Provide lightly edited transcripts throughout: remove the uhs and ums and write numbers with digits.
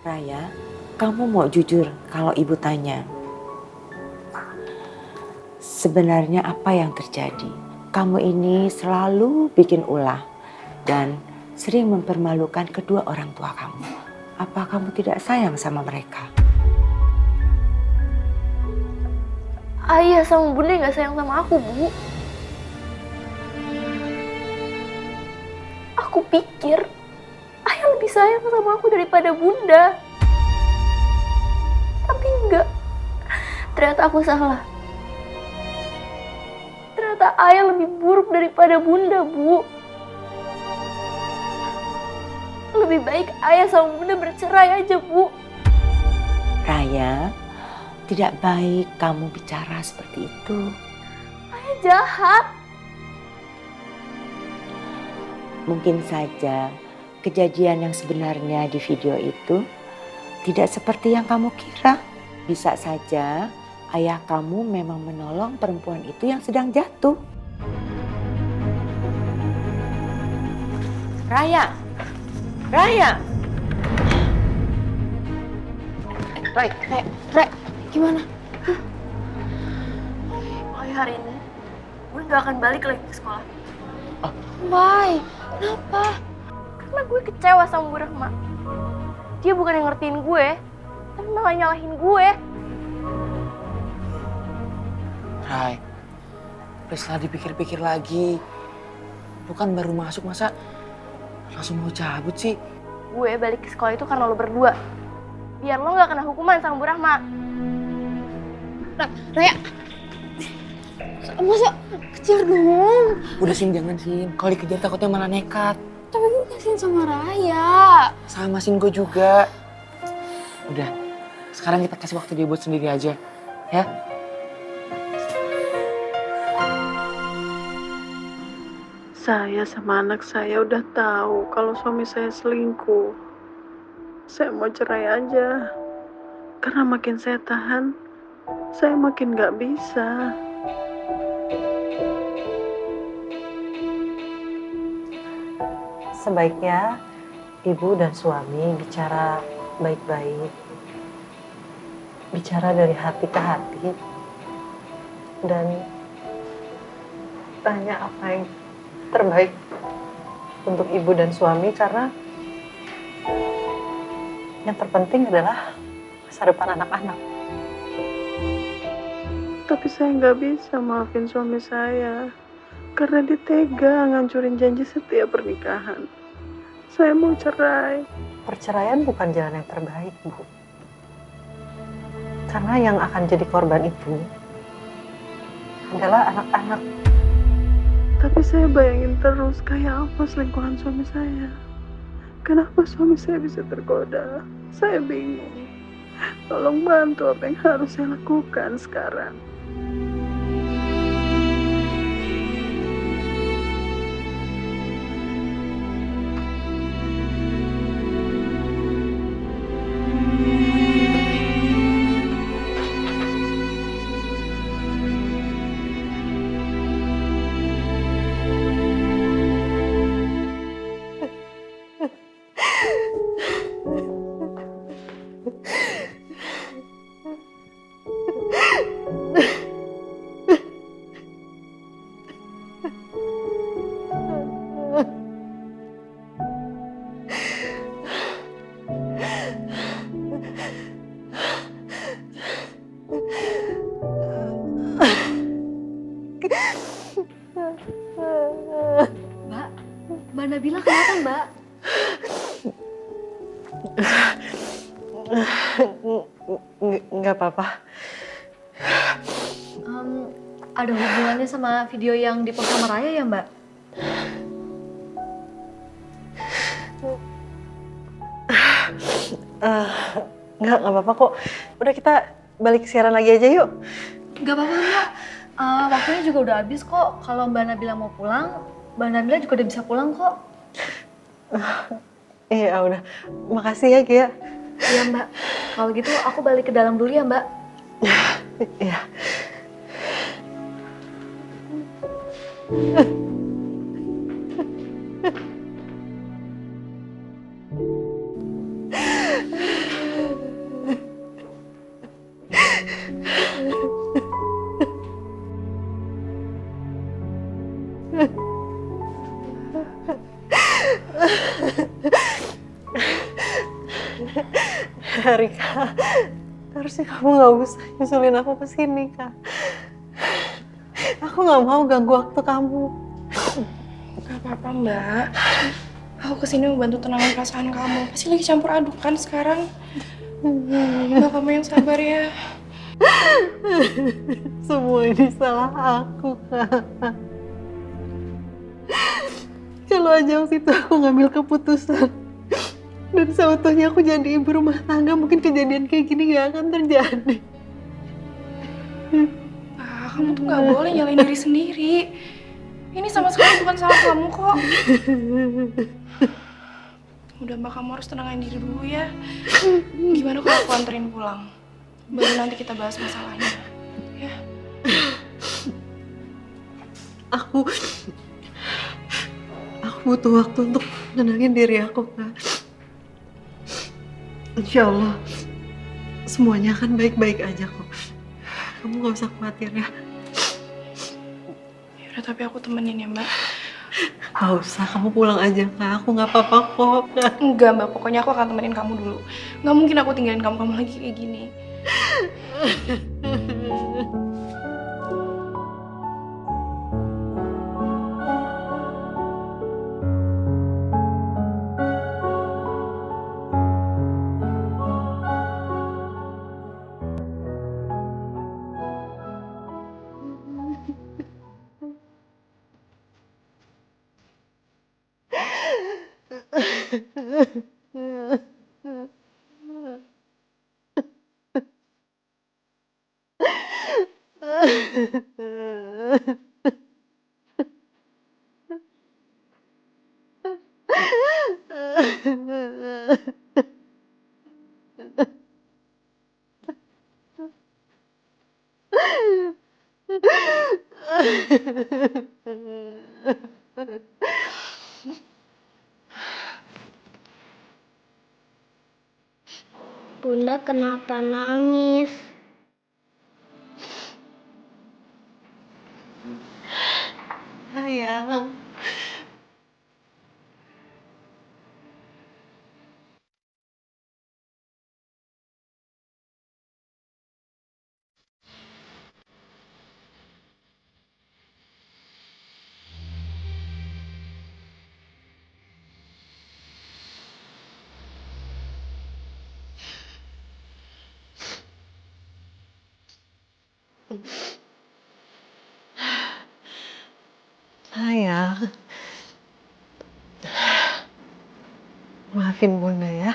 Raya, kamu mau jujur kalau ibu tanya, sebenarnya apa yang terjadi? Kamu ini selalu bikin ulah dan sering mempermalukan kedua orang tua kamu. Apa kamu tidak sayang sama mereka? Ayah sama bunda nggak sayang sama aku, Bu. Aku pikir ayah lebih sayang sama aku daripada bunda. Tapi enggak. Ternyata aku salah. Ternyata ayah lebih buruk daripada bunda, Bu. Lebih baik ayah sama bunda bercerai aja, Bu. Raya, tidak baik kamu bicara seperti itu. Ayah jahat. Mungkin saja kejadian yang sebenarnya di video itu tidak seperti yang kamu kira. Bisa saja ayah kamu memang menolong perempuan itu yang sedang jatuh. Raya! Raya! Ray, gimana? Mulai hari ini, gue gak akan balik lagi ke sekolah. Why? Kenapa? Karena gue kecewa sama Bu Rahma. Dia bukan yang ngertiin gue, tapi malah nyalahin gue. Rai, please lah dipikir-pikir lagi. Bukan baru masuk, masa langsung mau cabut sih? Gue balik ke sekolah itu karena lo berdua. Biar lo gak kena hukuman sama Bu Rahma. Raya, masa kejar dong? Udah Sin, jangan Sin. Kalau dikejar takutnya malah nekat. Tapi gue kasihin sama Raya. Sama Sin gue juga. Udah, sekarang kita kasih waktu dia buat sendiri aja. Ya? Saya sama anak saya udah tahu kalau suami saya selingkuh. Saya mau cerai aja. Karena makin saya tahan, saya makin gak bisa. Sebaiknya ibu dan suami bicara baik-baik. Bicara dari hati ke hati. Dan tanya apa yang terbaik untuk ibu dan suami, karena yang terpenting adalah masa depan anak-anak. Tapi saya gak bisa maafin suami saya. Karena dia tega ngancurin janji setiap pernikahan. Saya mau cerai. Perceraian bukan jalan yang terbaik, Bu. Karena yang akan jadi korban itu adalah anak-anak. Tapi saya bayangin terus kayak apa selingkuhan suami saya. Kenapa suami saya bisa tergoda? Saya bingung. Tolong bantu apa yang harus saya lakukan sekarang. Mbak Nabila kenapa, Mbak? Nggak apa-apa. Ada hubungannya sama video yang dipost sama Raya ya, Mbak? Nggak apa-apa kok. Udah, kita balik siaran lagi aja yuk. Nggak apa-apa, Mbak. Waktunya juga udah habis kok. Kalau Mbak Nabila mau pulang, Mbak Nabila juga udah bisa pulang kok. Iya, udah. Makasih ya, Gia. Iya, Mbak. Kalau gitu aku balik ke dalam dulu ya, Mbak. Iya. Rika, harusnya kamu nggak usah nyusulin aku ke sini, Kak. Aku nggak mau ganggu waktu kamu. Gak apa-apa Mbak. Aku kesini mau bantu tenangin perasaan kamu. Pasti lagi campur aduk kan sekarang. Mbak kamu yang sabar ya. Semua ini salah aku, Kak. Kalau aja waktu itu aku ngambil keputusan dan seutuhnya aku jadi ibu rumah tangga, mungkin kejadian kayak gini gak akan terjadi. Kamu tuh gak boleh nyalain diri sendiri. Ini sama sekali bukan salah kamu kok. Udah Mbak, kamu harus tenangin diri dulu ya. Gimana kalau aku anterin pulang? Baru nanti kita bahas masalahnya. Ya. Aku butuh waktu untuk nenangin diri aku, Kak. Insya Allah semuanya akan baik-baik aja kok. Kamu gak usah khawatir ya. Yaudah, tapi aku temenin ya Mbak. Gak usah, kamu pulang aja, Kak. Aku gak apa-apa kok, Kak. Enggak Mbak, pokoknya aku akan temenin kamu dulu. Gak mungkin aku tinggalin kamu lagi kayak gini. Bunda kenapa nangis? Sayang. Sayang. Maafin Bunda ya.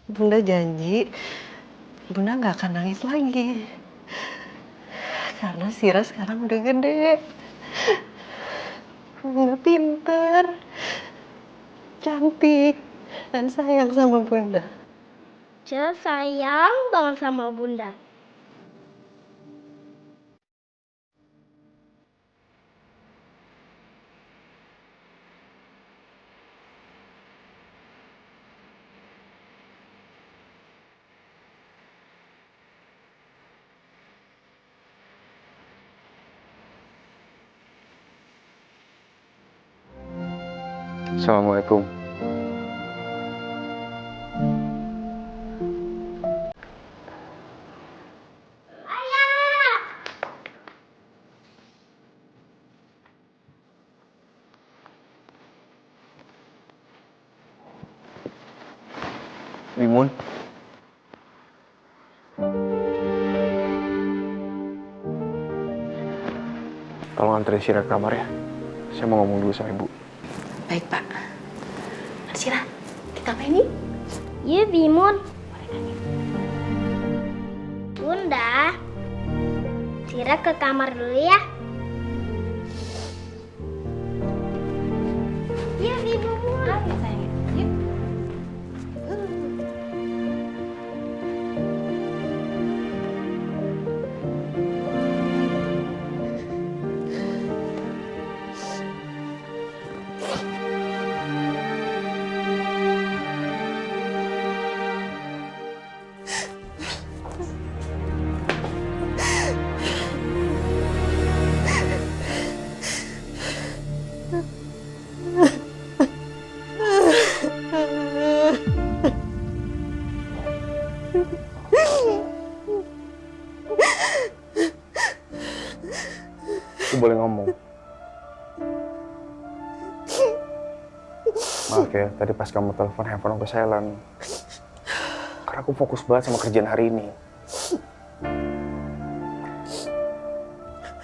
Bunda janji Bunda gak akan nangis lagi. Karena Sira sekarang udah gede. Bunda pinter, cantik, dan sayang sama Bunda. Saya sayang banget sama Bunda. Assalamualaikum. Mimun. Tolong anterin Sira ke kamar ya. Saya mau ngomong dulu sama Ibu. Baik Pak. Arsila, kita main yuk. Yuk Bimun. Bunda, Sira ke kamar dulu ya. Yuk Bimun. Ayo sayang. Yuk. ya, tadi pas kamu telepon handphone aku silent. Karena aku fokus banget sama kerjaan hari ini.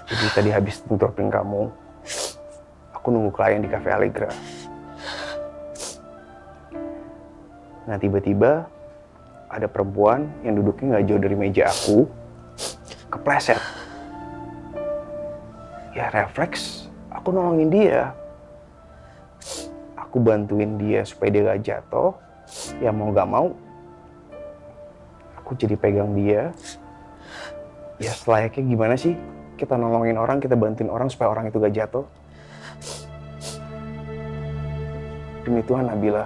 Jadi tadi habis dropping kamu, aku nunggu klien di Cafe Allegra. Nah tiba-tiba ada perempuan yang duduknya nggak jauh dari meja aku, kepleset. Ya refleks, aku nolongin dia. Aku bantuin dia supaya dia gak jatuh. Ya mau gak mau, aku jadi pegang dia. Ya selayaknya gimana sih kita nolongin orang, kita bantuin orang supaya orang itu gak jatuh. Demi Tuhan Nabila,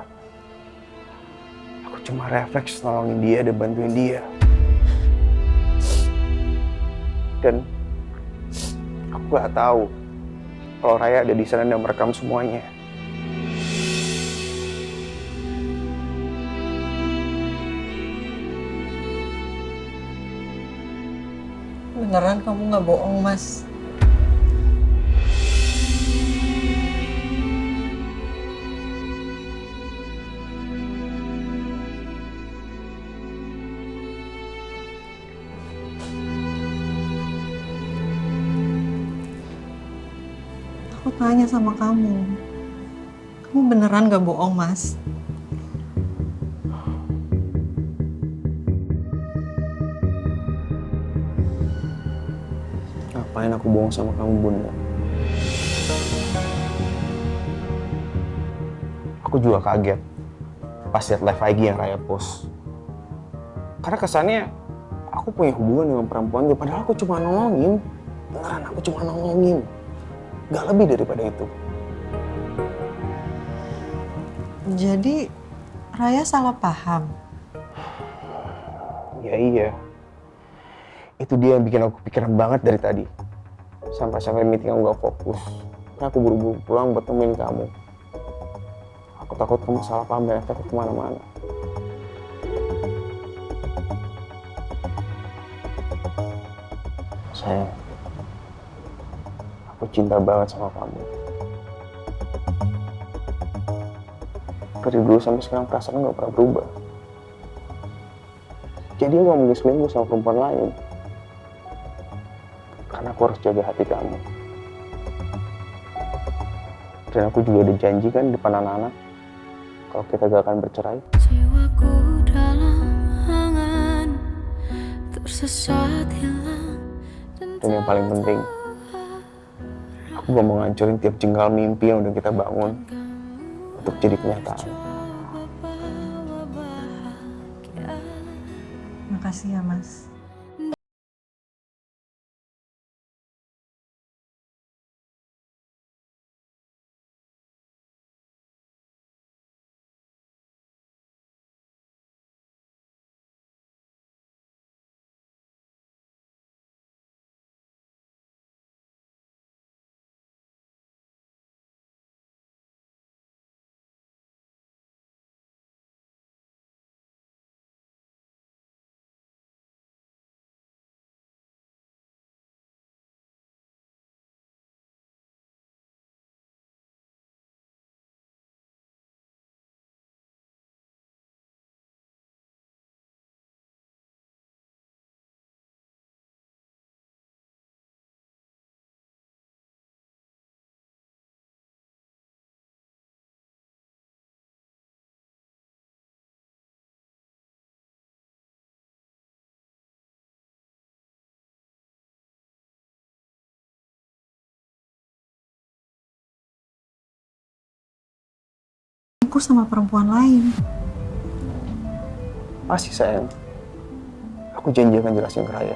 aku cuma refleks nolongin dia dan bantuin dia. Dan aku gak tahu kalau Raya ada di sana dan merekam semuanya. Beneran kamu nggak bohong, Mas? Aku tanya sama kamu. Kamu beneran nggak bohong, Mas? Ngapain aku bohong sama kamu, Bunda? Aku juga kaget pas liat live IG yang Raya post. Karena kesannya aku punya hubungan dengan perempuan itu, padahal aku cuma nolongin. Beneran, aku cuma nolongin. Gak lebih daripada itu. Jadi Raya salah paham. Ya iya. Itu dia yang bikin aku pikiran banget dari tadi. Sampai meeting aku gak fokus. Karena aku buru-buru pulang buat temuin kamu. Aku takut kamu salah paham dan efek kemana-mana. Sayang, aku cinta banget sama kamu. Dari dulu sampai sekarang perasaan gak pernah berubah. Jadi aku gak mungkin selingkuh sama perempuan lain. Karena aku harus jaga hati kamu. Dan aku juga udah janji kan di depan anak-anak kalau kita gak akan bercerai. Jiwaku dalam angan, tersesat hilang. Dan yang paling penting, aku gak mau ngancurin tiap jengkal mimpi yang udah kita bangun untuk jadi kenyataan. Makasih ya, Mas. Aku sama perempuan lain. Pasti sayang, aku janji akan jelasin ke Raya.